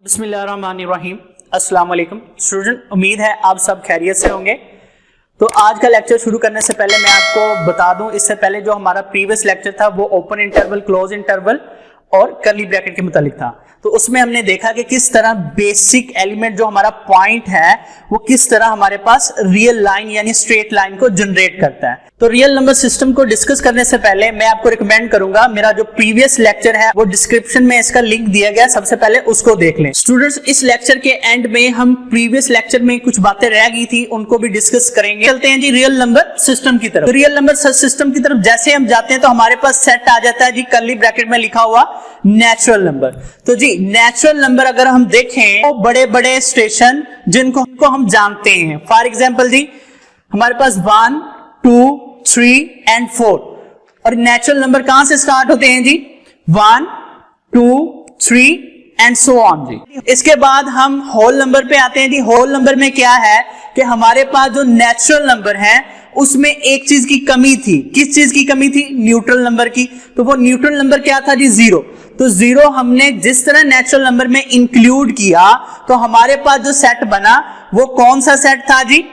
बिस्मिल्लाहिर्रहमानिर्रहीम। अस्सलाम वालेकुम स्टूडेंट, उम्मीद है आप सब खैरियत से होंगे। तो आज का लेक्चर शुरू करने से पहले मैं आपको बता दूं, इससे पहले जो हमारा प्रीवियस लेक्चर था वो ओपन इंटरवल, क्लोज इंटरवल और कर्ली ब्रैकेट के मुतालिक था। तो उसमें हमने देखा कि किस तरह बेसिक एलिमेंट जो हमारा पॉइंट है वो किस तरह हमारे पास रियल लाइन यानी स्ट्रेट लाइन को जनरेट करता है। तो रियल नंबर सिस्टम को डिस्कस करने से पहले मैं आपको रिकमेंड करूंगा, मेरा जो प्रीवियस लेक्चर है वो डिस्क्रिप्शन में इसका लिंक दिया गया, सबसे पहले उसको देख लें। स्टूडेंट्स, इस लेक्चर के एंड में हम प्रीवियस लेक्चर में कुछ बातें रह गई थी उनको भी डिस्कस करेंगे। चलते हैं जी रियल नंबर सिस्टम की तरफ। तो रियल नंबर सिस्टम की तरफ जैसे हम जाते हैं तो हमारे पास सेट आ जाता है जी कर्ली ब्रैकेट में लिखा हुआ नेचुरल नंबर। तो जी नेचुरल नंबर अगर हम देखें तो बड़े बड़े स्टेशन जिनको हम जानते हैं, फॉर एग्जांपल जी हमारे पास 1, 2, 3 एंड 4 और नेचुरल नंबर कहां से स्टार्ट होते हैं जी 1, 2, 3 एंड सो ऑन जी। इसके बाद हम होल नंबर पे आते हैं जी। होल नंबर में क्या है कि हमारे पास जो नेचुरल नंबर है उसमें एक चीज की कमी थी। किस चीज की कमी थी? न्यूट्रल नंबर की। तो वो न्यूट्रल नंबर क्या था जी? 0। तो 0 हमने जिस तरह नेचुरल नंबर में इंक्लूड किया तो हमारे पास जो सेट बना वो कौन सा सेट था जी?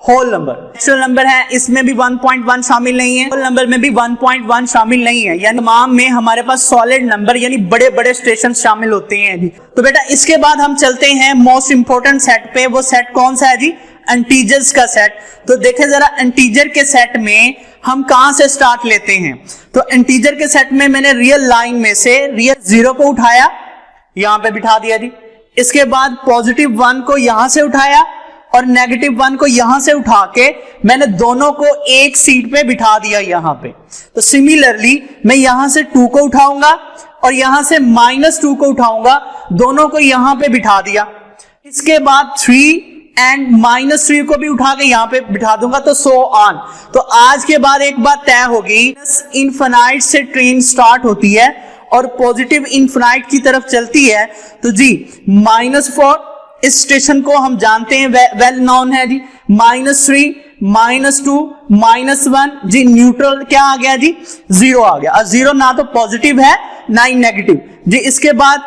Whole number. नेचुरल नंबर है, इसमें भी 1.1 शामिल नहीं है, होल नंबर में भी 1.1 शामिल नहीं है, यानी तमाम में हमारे पास सॉलिड नंबर यानी बड़े बड़े स्टेशन शामिल होते हैं जी। तो बेटा इसके बाद हम चलते हैं मोस्ट इंपोर्टेंट सेट पे। वो सेट कौन सा है जी? इंटीजर्स का सेट। तो देखें जरा, इंटीजर के सेट में हम कहां से स्टार्ट लेते हैं? तो इंटीजर के सेट में मैंने रियल लाइन में से रियल 0 को उठाया, यहां पे बिठा दिया जी। इसके बाद पॉजिटिव 1 को यहां से उठाया और नेगेटिव 1 को यहां से उठा के मैंने दोनों को एक सीट पे बिठा दिया यहां पे। तो सिमिलरली मैं यहां से 2 को उठाऊंगा और यहां से -2 को उठाऊंगा, दोनों को यहां पे बिठा दिया। इसके बाद 3 एंड -3 को भी उठा के यहां पे बिठा दूंगा, तो सो ऑन। तो आज के बाद एक बात तय होगी, इनफिनाइट से ट्रेन स्टार्ट होती है और पॉजिटिव इनफिनाइट की तरफ चलती है। तो जी -4 इस स्टेशन को हम जानते हैं, वेल नोन है जी। -3, -2, -1 जी न्यूट्रल क्या आ गया जी? 0 आ गया। और 0 ना तो पॉजिटिव है ना ही नेगेटिव जी। इसके बाद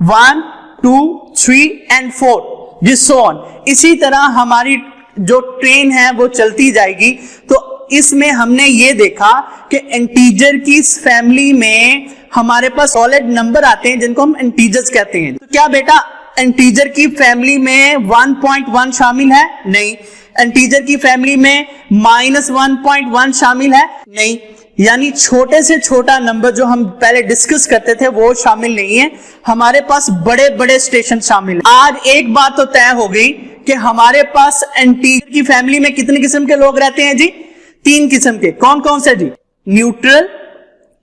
1, 2, 3 एंड 4 जी सो ऑन। इसी तरह हमारी जो ट्रेन है वो चलती जाएगी। तो इसमें हमने ये देखा कि इंटीजर की फैमिली में हमारे पास सॉलिड नंबर आते हैं जिनको हम इंटीजर्स कहते हैं। तो क्या बेटा इंटीजर की फैमिली में 1.1 शामिल है? नहीं। इंटीजर की फैमिली में -1.1 शामिल है? नहीं। यानी छोटे से छोटा नंबर जो हम पहले डिस्कस करते थे वो शामिल नहीं है, हमारे पास बड़े बड़े स्टेशन शामिल है। आज एक बात तो तय हो गई कि हमारे पास इंटीजर की फैमिली में कितने किस्म के लोग रहते हैं जी? 3 किस्म के। कौन कौन से जी? न्यूट्रल,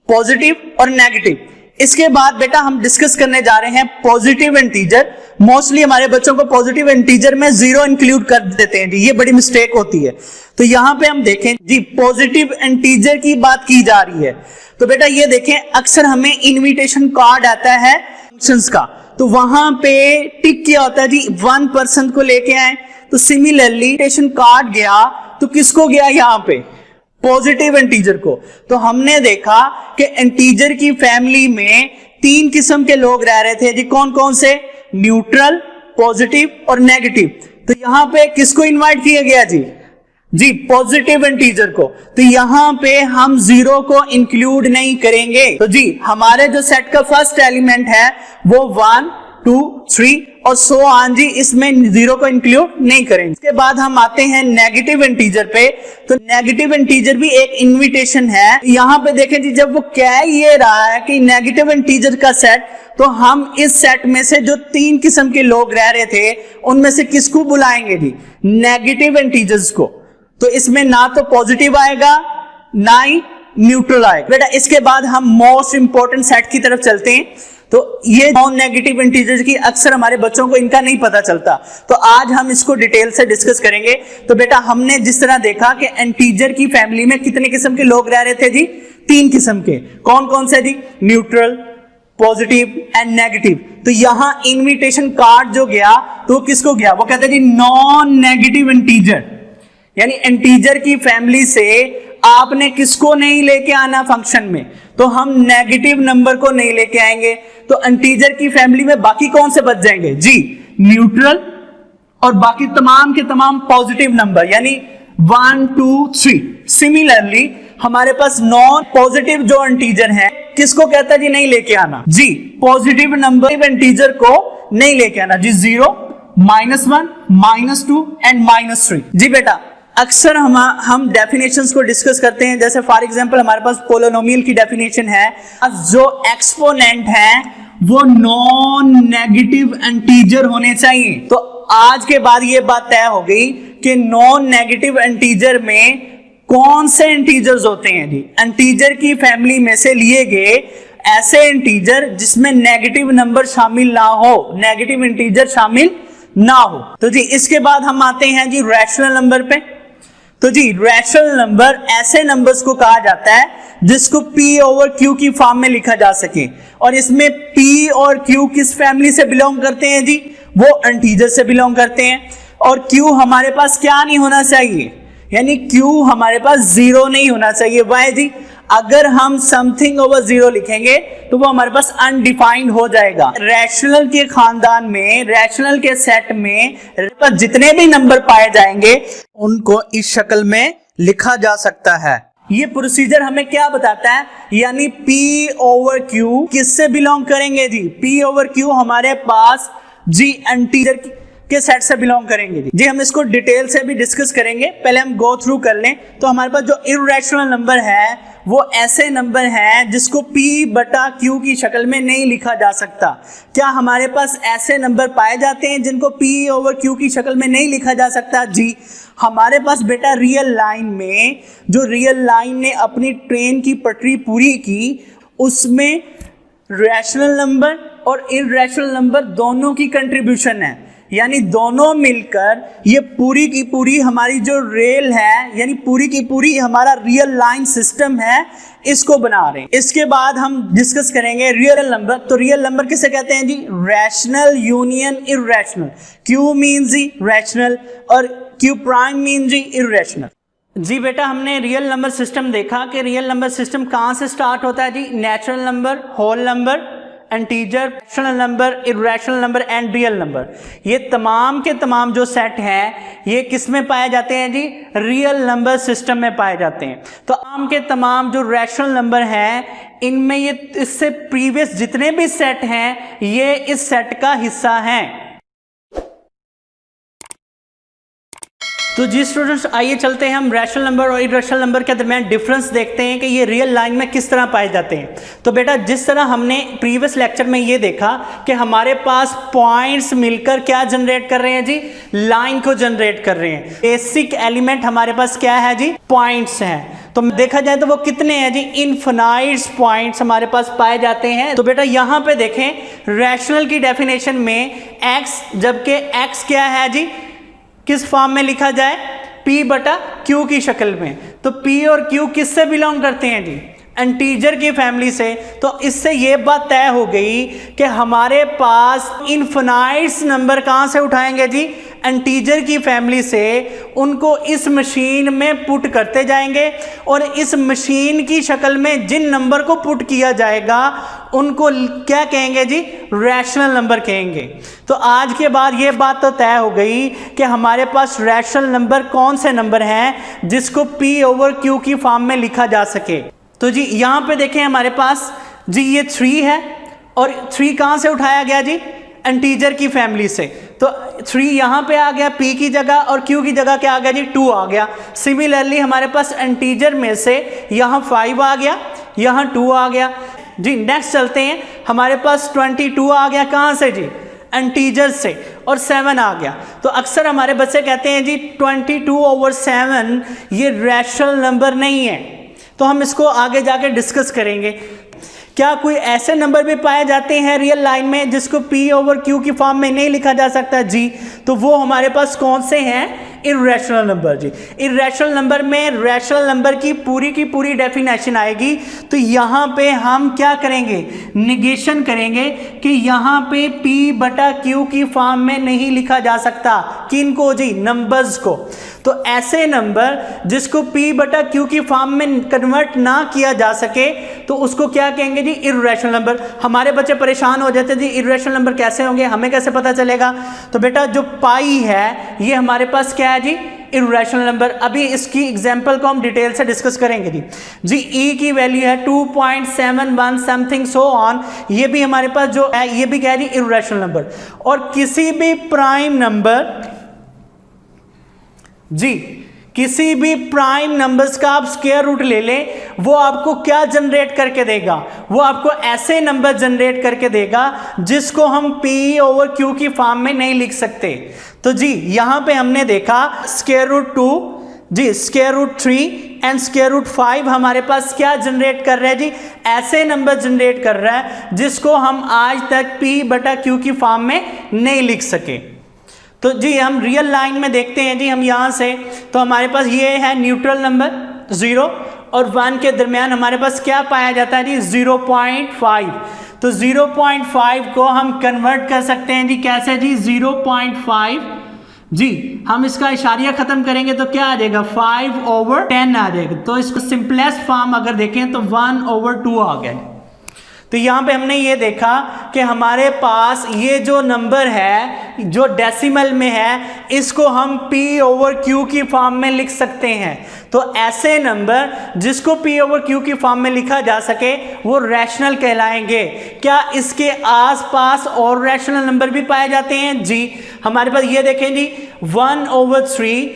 पॉजिटिव और नेगेटिव। इसके बाद बेटा हम डिस्कस करने जा रहे हैं पॉजिटिव इंटीजर। मोस्टली हमारे बच्चों को पॉजिटिव इंटीजर में 0 इंक्लूड कर देते हैं जी, ये बड़ी मिस्टेक होती है। तो यहां पे हम देखें जी पॉजिटिव इंटीजर की बात की जा रही है। तो बेटा ये देखें, अक्सर हमें इनविटेशन कार्ड आता है फंक्शंस का, तो वहां पे टिक किया होता है जी 1% को लेके आए। तो सिमिलरली इनविटेशन कार्ड गया तो किसको गया? यहां पे पॉजिटिव इंटीजर को। तो हमने देखा कि इंटीजर की फैमिली में 3 किस्म के लोग रह रहे थे जी। कौन कौन से? न्यूट्रल, पॉजिटिव और नेगेटिव। तो यहां पे किसको इनवाइट किया गया जी? जी पॉजिटिव इंटीजर को। तो यहां पे हम 0 को इंक्लूड नहीं करेंगे। तो जी हमारे जो सेट का फर्स्ट एलिमेंट है वो 1, 2, 3 और सो ऑन जी, इसमें 0 को इंक्लूड नहीं करेंगे। इसके बाद हम आते हैं नेगेटिव इंटीजर पे। तो नेगेटिव इंटीजर भी एक इनविटेशन है। यहां पे देखें जी, जब वो कह ये रहा है कि नेगेटिव इंटीजर का सेट, तो हम इस सेट में से जो 3 किस्म के लोग रह रहे थे उनमें से किसको बुलाएंगे जी? नेगेटिव इंटीजर्स को। तो इसमें ना तो पॉजिटिव आएगा ना ही न्यूट्रल आएगा बेटा। इसके बाद हम मोस्ट इंपोर्टेंट सेट की तरफ चलते हैं। तो ये नॉन नेगेटिव इंटीजर की अक्सर हमारे बच्चों को इनका नहीं पता चलता, तो आज हम इसको डिटेल से डिस्कस करेंगे। तो बेटा हमने जिस तरह देखा कि इंटीजर की फैमिली में कितने किस्म के लोग रह रहे थे जी? 3 किस्म के। कौन कौन से जी? Neutral, positive and negative. तो यहां इनविटेशन कार्ड जो गया तो किसको गया? वो कहते हैं जी नॉन नेगेटिव इंटीजर, यानी इंटीजर की फैमिली से आपने किसको नहीं लेके आना फंक्शन में? तो हम नेगेटिव नंबर को नहीं लेके आएंगे। तो इंटीजर की फैमिली में बाकी कौन से बच जाएंगे जी? न्यूट्रल और बाकी तमाम के तमाम पॉजिटिव नंबर, यानी 1 2 3। सिमिलरली हमारे पास नॉन पॉजिटिव जो इंटीजर है किसको कहता है जी? नहीं लेके आना जी, पॉजिटिव नंबर इंटीजर को नहीं लेके आना जी। 0, -1, -2 एंड -3। जी बेटा, अक्सर हम डेफिनेशंस को डिस्कस करते हैं, जैसे फॉर एग्जांपल हमारे पास पोलिनोमियल की डेफिनेशन है, जो एक्सपोनेंट है वो नॉन नेगेटिव इंटीजर होने चाहिए। तो आज के बाद ये बात तय हो गई कि नॉन नेगेटिव इंटीजर में कौन से इंटीजर्स होते हैं जी? इंटीजर की फैमिली में से लिए गए ऐसे इंटीजर जिसमें नेगेटिव नंबर शामिल ना हो, नेगेटिव इंटीजर शामिल ना हो। तो जी इसके बाद हम आते हैं जी रैशनल नंबर पे। तो जी रैशनल नंबर ऐसे नंबर्स को कहा जाता है जिसको P/Q की फॉर्म में लिखा जा सके, और इसमें P और Q किस फैमिली से बिलोंग करते हैं जी? वो इंटीजर से बिलोंग करते हैं। और Q हमारे पास क्या नहीं होना चाहिए? यानी Q हमारे पास 0 नहीं होना चाहिए। वाई जी? अगर हम समथिंग ओवर 0 लिखेंगे तो वो हमारे पास अनडिफाइंड हो जाएगा। रैशनल के खानदान में, रैशनल के सेट में जितने भी नंबर पाए जाएंगे उनको इस शक्ल में लिखा जा सकता है। ये प्रोसीजर हमें क्या बताता है? यानी P/Q किससे बिलोंग करेंगे जी? P/Q हमारे पास जी इंटीजर के सेट से बिलोंग करेंगे जी। हम इसको डिटेल से भी डिस्कस करेंगे, पहले हम गो थ्रू कर लें। तो हमारे पास जो इर्रेशनल नंबर है वो ऐसे नंबर हैं जिसको P/Q की शक्ल में नहीं लिखा जा सकता। क्या हमारे पास ऐसे नंबर पाए जाते हैं जिनको P/Q की शक्ल में नहीं लिखा जा सकता? जी हमारे पास बेटा रियल लाइन में, जो रियल लाइन ने अपनी ट्रेन की पटरी पूरी की, उसमें रैशनल नंबर और इर्रेशनल नंबर दोनों की कंट्रीब्यूशन है। यानी दोनों मिलकर ये पूरी की पूरी हमारी जो रेल है, यानी पूरी की पूरी हमारा रियल लाइन सिस्टम है, इसको बना रहे हैं। इसके बाद हम डिस्कस करेंगे रियल नंबर। तो रियल नंबर किसे कहते हैं जी? Rational union irrational. Q means जी रैशनल और Q प्राइम मीन्स जी इर्रेशनल। जी बेटा, हमने रियल नंबर सिस्टम देखा कि रियल नंबर सिस्टम कहाँ से स्टार्ट होता है जी? Natural number, whole number, integer, rational number, irrational number and real number. ये तमाम के तमाम जो सेट हैं ये किस में पाए जाते हैं जी? रियल नंबर सिस्टम में पाए जाते हैं। तो तमाम के तमाम जो रैशनल नंबर हैं इनमें ये इससे प्रीवियस जितने भी सेट हैं ये इस सेट का हिस्सा हैं। तो जी स्टूडेंट्स, आइए चलते हैं हम रैशनल नंबर और इर्रेशनल नंबर के दरमियान डिफरेंस देखते हैं कि ये रियल लाइन में किस तरह पाए जाते हैं। तो बेटा, जिस तरह हमने प्रीवियस लेक्चर में ये देखा कि हमारे पास पॉइंट्स मिलकर क्या जनरेट कर रहे हैं जी? लाइन को जनरेट कर रहे हैं। बेसिक एलिमेंट हमारे पास क्या है जी? पॉइंट्स हैं। तो देखा जाए तो वो कितने हैं जी? इनफिनाइट पॉइंट्स हमारे पास पाए जाते हैं। तो बेटा यहाँ पे देखें, रैशनल की डेफिनेशन में x, जबकि x क्या है जी? किस फॉर्म में लिखा जाए? P/Q की शक्ल में। तो P और Q किससे बिलोंग करते हैं जी? इंटीजर की फैमिली से। तो इससे ये बात तय हो गई कि हमारे पास इनफिनाइट नंबर कहाँ से उठाएंगे जी? इंटीजर की फैमिली से। उनको इस मशीन में पुट करते जाएंगे और इस मशीन की शक्ल में जिन नंबर को पुट किया जाएगा उनको क्या कहेंगे जी? रैशनल नंबर कहेंगे। तो आज के बाद ये बात तो तय हो गई कि हमारे पास रैशनल नंबर कौन से नंबर हैं जिसको P/Q की फॉर्म में लिखा जा सके। तो जी यहाँ पे देखें, हमारे पास जी ये 3 है और 3 कहाँ से उठाया गया जी? इंटीजर की फैमिली से। तो 3 यहाँ पे आ गया P की जगह और Q की जगह क्या आ गया जी? 2 आ गया। सिमिलरली हमारे पास इंटीजर में से यहाँ 5 आ गया, यहाँ 2 आ गया जी। नेक्स्ट चलते हैं, हमारे पास 22 आ गया। कहाँ से जी? इंटीजर से। और 7 आ गया। तो अक्सर हमारे बच्चे कहते हैं जी 22/7 ये रैशनल नंबर नहीं है। तो हम इसको आगे जाके डिस्कस करेंगे। क्या कोई ऐसे नंबर भी पाए जाते हैं रियल लाइन में जिसको P/Q की फॉर्म में नहीं लिखा जा सकता जी? तो वो हमारे पास कौन से हैं? इर्रेशनल नंबर जी। इर्रेशनल नंबर में रैशनल नंबर की पूरी डेफिनेशन आएगी। तो यहाँ पे हम क्या करेंगे? निगेशन करेंगे कि यहाँ पे P/Q की फॉर्म में नहीं लिखा जा सकता। किनको जी? नंबर्स को। तो ऐसे नंबर जिसको p बटा q की फॉर्म में कन्वर्ट ना किया जा सके तो उसको क्या कहेंगे जी, इर्रेशनल नंबर। हमारे बच्चे परेशान हो जाते हैं जी इर्रेशनल नंबर कैसे होंगे, हमें कैसे पता चलेगा। तो बेटा जो पाई है ये हमारे पास क्या है जी, इर्रेशनल नंबर। अभी इसकी एग्जांपल को हम डिटेल से डिस्कस करेंगे जी e की वैल्यू है 2.71 समथिंग सो ऑन, ये भी हमारे पास जो है ये भी क्या है जी, इर्रेशनल नंबर। और किसी भी प्राइम नंबर जी, किसी भी प्राइम नंबर्स का आप स्क्वायर रूट ले लें, वो आपको क्या जनरेट करके देगा, वो आपको ऐसे नंबर जनरेट करके देगा जिसको हम p ओवर q की फॉर्म में नहीं लिख सकते। तो जी यहां पे हमने देखा स्क्वायर रूट 2 जी, square root 3 and square root 5 हमारे पास क्या जनरेट कर रहा है जी, ऐसे नंबर जनरेट कर रहा है जिसको हम आज तक p बटा q की फॉर्म में नहीं लिख सके। तो जी हम रियल लाइन में देखते हैं जी, हम यहाँ से तो हमारे पास ये है न्यूट्रल नंबर 0 और 1 के दरमियान हमारे पास क्या पाया जाता है जी, 0.5। तो 0.5 को हम कन्वर्ट कर सकते हैं जी, कैसे जी, 0.5 जी, हम इसका इशारिया खत्म करेंगे तो क्या आ जाएगा, 5/10 आ जाएगा। तो इसको सिंपलेस्ट फॉर्म अगर देखें तो 1/2 आ गया। तो यहाँ पे हमने ये देखा कि हमारे पास ये जो नंबर है जो डेसिमल में है इसको हम p ओवर q की फॉर्म में लिख सकते हैं। तो ऐसे नंबर जिसको p ओवर q की फॉर्म में लिखा जा सके वो रैशनल कहलाएंगे। क्या इसके आसपास और रैशनल नंबर भी पाए जाते हैं जी, हमारे पास ये देखें जी 1/3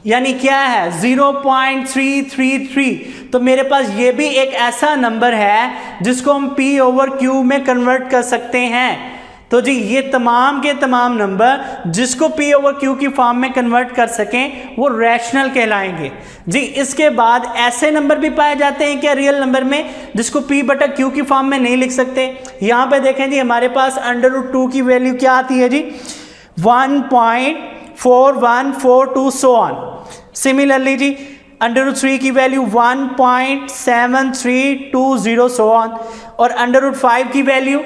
यानी क्या है 0.333। तो मेरे पास ये भी एक ऐसा नंबर है जिसको हम p ओवर q में कन्वर्ट कर सकते हैं। तो जी ये तमाम के तमाम नंबर जिसको p ओवर q की फॉर्म में कन्वर्ट कर सकें वो रैशनल कहलाएंगे जी। इसके बाद ऐसे नंबर भी पाए जाते हैं क्या रियल नंबर में जिसको p बटा q की फॉर्म में नहीं लिख सकते। यहाँ पे देखें जी हमारे पास √2 की वैल्यू क्या आती है जी, 1.4142 सो ऑन। सिमिलरली जी √3 की वैल्यू 1.7320 सो ऑन और √5 की वैल्यू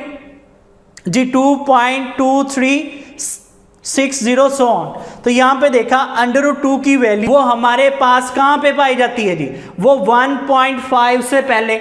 जी 2.2360 सो ऑन। तो यहाँ पे देखा √2 की वैल्यू वो हमारे पास कहाँ पे पाई जाती है जी, वो 1.5 से पहले।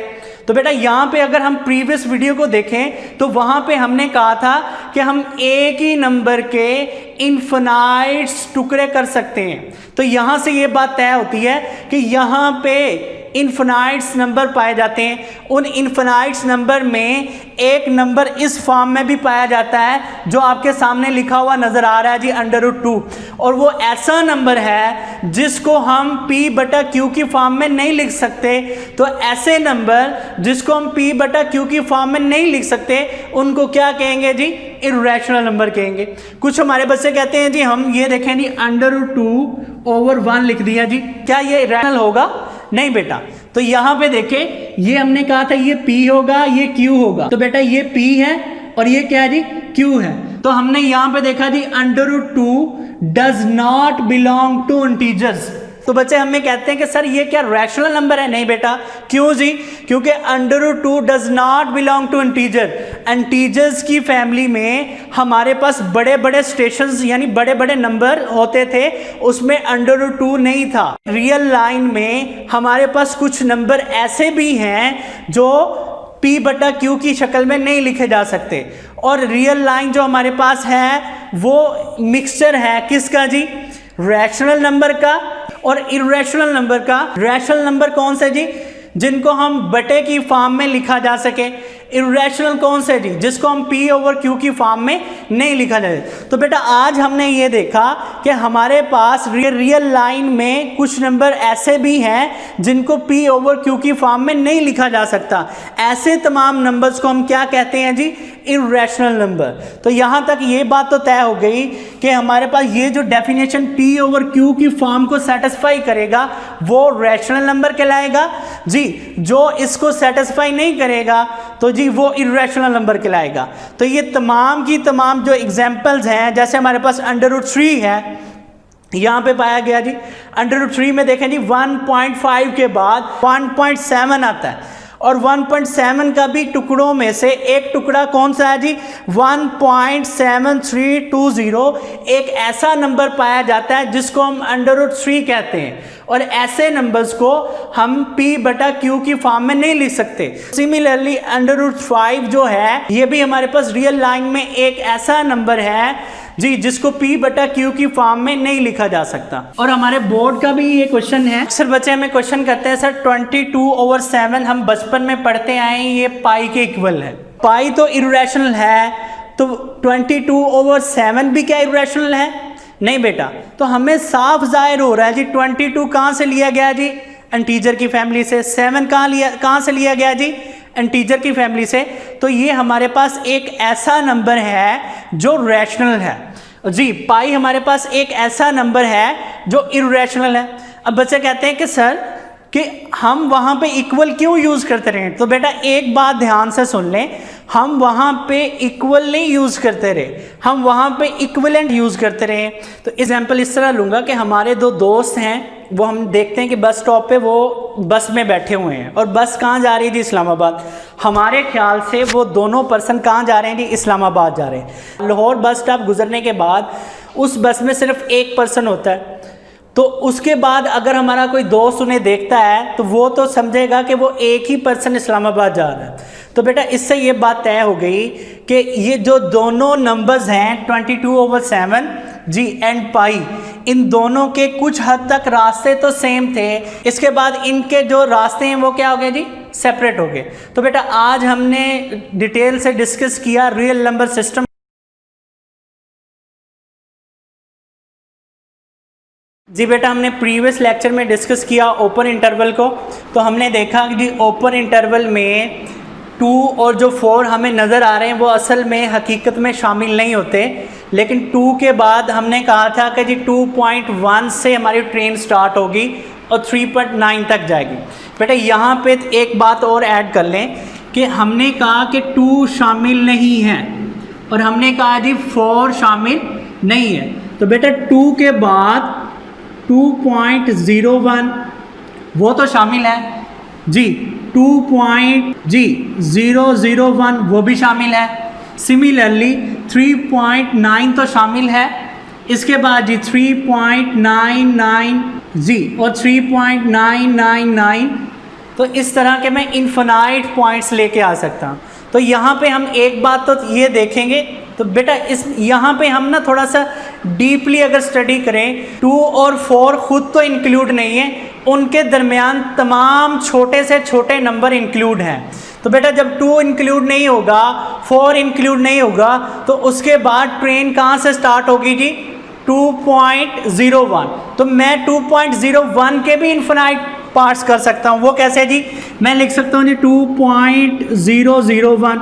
तो बेटा यहाँ पे अगर हम प्रीवियस वीडियो को देखें तो वहां पे हमने कहा था कि हम एक ही नंबर के इनफिनाइट्स टुकड़े कर सकते हैं। तो यहां से ये बात तय होती है कि यहाँ पे इनफिनाइट्स नंबर पाए जाते हैं। उन इनफिनाइट्स नंबर में एक नंबर इस फॉर्म में भी पाया जाता है जो आपके सामने लिखा हुआ नजर आ रहा है जी √2, और वो ऐसा नंबर है जिसको हम p बटा q की फॉर्म में नहीं लिख सकते। तो ऐसे नंबर जिसको हम p बटा q की फॉर्म में नहीं लिख सकते उनको क्या कहेंगे जी, इर्रेशनल नंबर कहेंगे। कुछ हमारे बच्चे कहते हैं जी हम ये देखें जी √2/1 लिख दिया जी, क्या ये इर्रेशनल होगा, नहीं बेटा। तो यहां पे देखें ये हमने कहा था ये p होगा ये q होगा, तो बेटा ये p है और ये क्या है जी, q है। तो हमने यहां पे देखा जी √2 does not belong to integers. तो बच्चे हमें कहते हैं कि सर ये क्या रैशनल नंबर है, नहीं बेटा। क्यों जी, क्योंकि √2 does not belong to integer. Integers की फैमिली में हमारे पास बड़े बड़े स्टेशंस यानी बड़े बड़े नंबर होते थे, उसमें √2 नहीं था। रियल लाइन में हमारे पास कुछ नंबर ऐसे भी हैं जो p बटा q की शक्ल में नहीं लिखे जा सकते, और रियल लाइन जो हमारे पास है वो मिक्सचर है किसका जी, रैशनल नंबर का और इर्रेशनल नंबर का। रैशनल नंबर कौन से जी, जिनको हम बटे की फॉर्म में लिखा जा सके। इर्रेशनल कौन से जी, जिसको हम p ओवर q की फॉर्म में नहीं लिखा जाए। तो बेटा आज हमने ये देखा कि हमारे पास रियल लाइन में कुछ नंबर ऐसे भी हैं जिनको p ओवर q की फॉर्म में नहीं लिखा जा सकता। ऐसे तमाम नंबर्स को हम क्या कहते हैं जी, इर्रेशनल नंबर। तो यहां तक ये बात तो तय हो गई कि हमारे पास ये जो डेफिनेशन p ओवर q की फॉर्म को सेटिस्फाई करेगा वो रैशनल नंबर कहलाएगा जी। जो इसको सेटिस्फाई नहीं करेगा तो जी वो इर्रेशनल नंबर कहलाएगा। तो ये तमाम की तमाम जो एग्जांपल्स हैं, जैसे हमारे पास √3 है, यहां पे पाया गया जी √3 में देखें जी 1.5 के बाद 1.7 आता है, और 1.7 का भी टुकड़ों में से एक टुकड़ा कौन सा है जी, 1.7320। एक ऐसा नंबर पाया जाता है जिसको हम √3 कहते हैं, और ऐसे नंबर्स को हम p/q की फॉर्म में नहीं लिख सकते। सिमिलरली √5 जो है ये भी हमारे पास रियल लाइन में एक ऐसा नंबर है जी जिसको p/q की फॉर्म में नहीं लिखा जा सकता। और हमारे बोर्ड का भी ये क्वेश्चन है, अक्सर बच्चे हमें क्वेश्चन करते हैं सर 22/7 हम बचपन में पढ़ते आए हैं, ये पाई के इक्वल है। पाई तो इरेशनल है, तो 22/7 भी क्या इरेशनल है? नहीं बेटा। तो हमें साफ जाहिर हो रहा है जी 22 कहाँ से लिया गया जी, इंटीजर की फैमिली से। 7 कहाँ से लिया गया जी, इंटीजर की फैमिली से। तो ये हमारे पास एक ऐसा नंबर है जो रैशनल है जी। पाई हमारे पास एक ऐसा नंबर है जो इरेशनल है। अब बच्चे कहते हैं कि सर कि हम वहाँ पे इक्वल क्यों यूज़ करते रहे? तो बेटा एक बात ध्यान से सुन लें, हम वहाँ पे इक्वल नहीं यूज़ करते रहे, हम वहाँ पे इक्विवेलेंट यूज़ करते रहे। तो एग्जांपल इस तरह लूँगा कि हमारे दो दोस्त हैं, वो हम देखते हैं कि बस स्टॉप पे वो बस में बैठे हुए हैं, और बस कहाँ जा रही थी, इस्लामाबाद। हमारे ख्याल से वो दोनों पर्सन कहाँ जा रहे हैं जी, इस्लामाबाद जा रहे हैं। लाहौर बस स्टॉप गुजरने के बाद उस बस में सिर्फ एक पर्सन होता है, तो उसके बाद अगर हमारा कोई दोस्त उन्हें देखता है तो वो तो समझेगा कि वो एक ही पर्सन इस्लामाबाद जा रहा है। तो बेटा इससे ये बात तय हो गई कि ये जो दोनों नंबर्स हैं 22/7 जी एंड पाई, इन दोनों के कुछ हद तक रास्ते तो सेम थे, इसके बाद इनके जो रास्ते हैं वो क्या हो गए जी, सेपरेट हो गए। तो बेटा आज हमने डिटेल से डिस्कस किया रियल नंबर सिस्टम। जी बेटा हमने प्रीवियस लेक्चर में डिस्कस किया ओपन इंटरवल को। तो हमने देखा कि जी ओपन इंटरवल में 2 और जो 4 हमें नज़र आ रहे हैं वो असल में हकीकत में शामिल नहीं होते, लेकिन 2 के बाद हमने कहा था कि जी 2.1 से हमारी ट्रेन स्टार्ट होगी और 3.9 तक जाएगी। बेटा यहाँ पे एक बात और ऐड कर लें कि हमने कहा कि 2 शामिल नहीं है और हमने कहा जी 4 शामिल नहीं है। तो बेटा 2 के बाद 2.01 वो तो शामिल है जी, 2.001 वो भी शामिल है। सिमिलरली 3.9 तो शामिल है, इसके बाद जी 3.99 जी और 3.999। तो इस तरह के मैं इन्फिनाइट पॉइंट्स लेके आ सकता हूँ। तो यहाँ पे हम एक बात तो ये देखेंगे, तो बेटा इस यहाँ पे हम ना थोड़ा सा डीपली अगर स्टडी करें, 2 और 4 खुद तो इंक्लूड नहीं है, उनके दरमियान तमाम छोटे से छोटे नंबर इंक्लूड हैं। तो बेटा जब 2 इंक्लूड नहीं होगा, 4 इंक्लूड नहीं होगा, तो उसके बाद ट्रेन कहाँ से स्टार्ट होगी जी, 2.01। तो मैं 2.01 के भी इन्फिनाइट पार्ट्स कर सकता हूँ। वो कैसे जी, मैं लिख सकता हूँ जी 2.001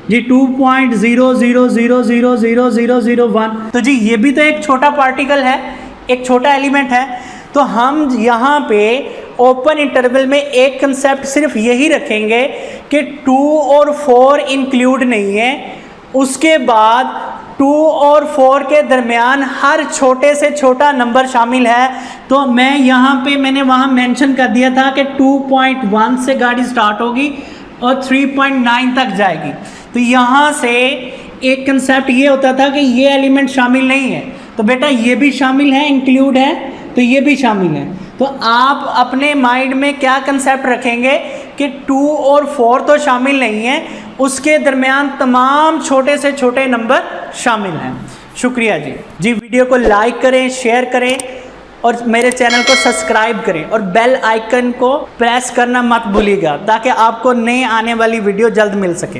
जी 2.000000001। तो जी ये भी तो एक छोटा पार्टिकल है, एक छोटा एलिमेंट है। तो हम यहाँ पे ओपन इंटरवल में एक कंसेप्ट सिर्फ यही रखेंगे कि 2 और 4 इंक्लूड नहीं है, उसके बाद 2 और 4 के दरमियान हर छोटे से छोटा नंबर शामिल है। तो मैं यहाँ पे मैंने वहाँ मेंशन कर दिया था कि 2.1 से गाड़ी स्टार्ट होगी और 3.9 तक जाएगी। तो यहाँ से एक कंसेप्ट ये होता था कि ये एलिमेंट शामिल नहीं है, तो बेटा ये भी शामिल है, इंक्लूड है, तो ये भी शामिल है। तो आप अपने माइंड में क्या कंसेप्ट रखेंगे कि 2 और 4 तो शामिल नहीं है, उसके दरमियान तमाम छोटे से छोटे नंबर शामिल हैं। शुक्रिया जी। वीडियो को लाइक करें, शेयर करें और मेरे चैनल को सब्सक्राइब करें और बेल आइकन को प्रेस करना मत भूलिएगा ताकि आपको नई आने वाली वीडियो जल्द मिल सके।